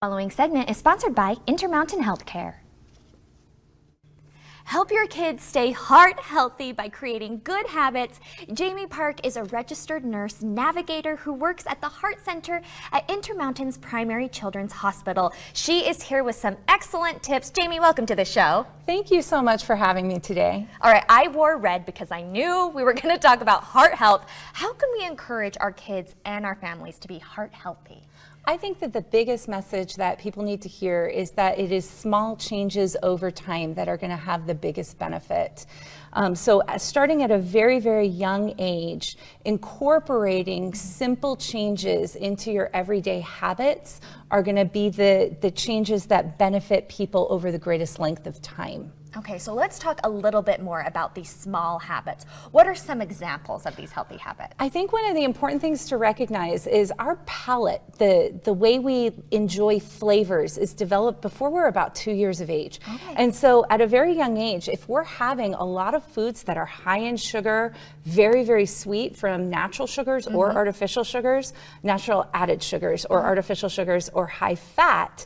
Following segment is sponsored by Intermountain Healthcare. Help your kids stay heart healthy by creating good habits. Jamie Park is a registered nurse navigator who works at the Heart Center at Intermountain's Primary Children's Hospital. She is here with some excellent tips. Jamie, welcome to the show. Thank you so much for having me today. All right, I wore red because I knew we were going to talk about heart health. How can we encourage our kids and our families to be heart healthy? I think that the biggest message that people need to hear is that it is small changes over time that are going to have the biggest benefit. So starting at a very, very young age, incorporating simple changes into your everyday habits are going to be the changes that benefit people over the greatest length of time. Okay, so let's talk a little bit more about these small habits. What are some examples of these healthy habits? I think one of the important things to recognize is our palate, the way we enjoy flavors, is developed before we're about 2 years of age. Okay. And so at a very young age, if we're having a lot of foods that are high in sugar, very, very sweet from natural sugars or artificial sugars, natural added sugars or artificial sugars or high fat,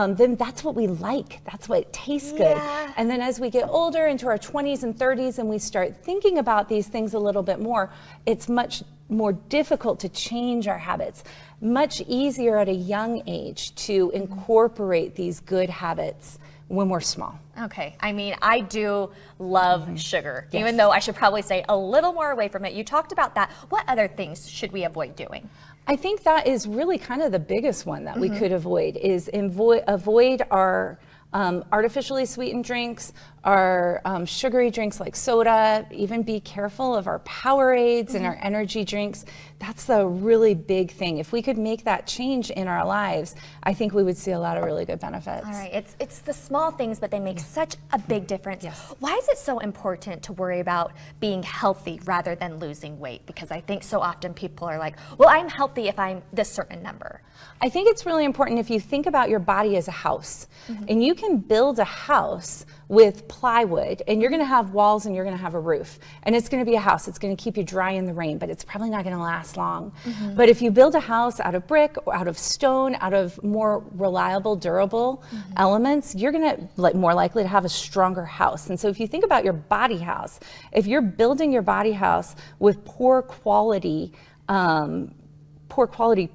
then that's what we like. That's what tastes good. And then as we get older into our 20s and 30s and we start thinking about these things a little bit more, it's much more difficult to change our habits. Much easier at a young age to incorporate these good habits when we're small. Okay, I mean, I do love sugar, even though I should probably stay a little more away from it. You talked about that. What other things should we avoid doing? I think that is really kind of the biggest one that we could avoid is avoid our artificially sweetened drinks, our sugary drinks like soda, even be careful of our Powerades and our energy drinks. That's a really big thing. If we could make that change in our lives, I think we would see a lot of really good benefits. All right, it's the small things, but they make such a big difference. Why is it so important to worry about being healthy rather than losing weight? Because I think so often people are like, well, I'm healthy if I'm this certain number. I think it's really important if you think about your body as a house, and you can build a house with plywood, and you're going to have walls and you're going to have a roof, and it's going to be a house. It's going to keep you dry in the rain, but it's probably not going to last long. But if you build a house out of brick or out of stone, out of more reliable, durable elements, you're going to more likely to have a stronger house. And so if you think about your body house, if you're building your body house with poor quality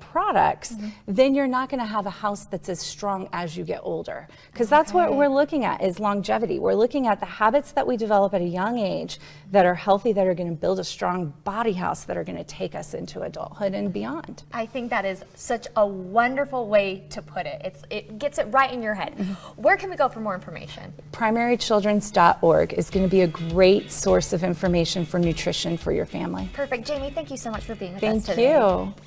products, then you're not going to have a house that's as strong as you get older. Because that's what we're looking at is longevity. We're looking at the habits that we develop at a young age that are healthy, that are going to build a strong body house that are going to take us into adulthood and beyond. I think that is such a wonderful way to put it. It gets it right in your head. Where can we go for more information? PrimaryChildren's.org is going to be a great source of information for nutrition for your family. Perfect. Jamie, thank you so much for being with us today. Thank you.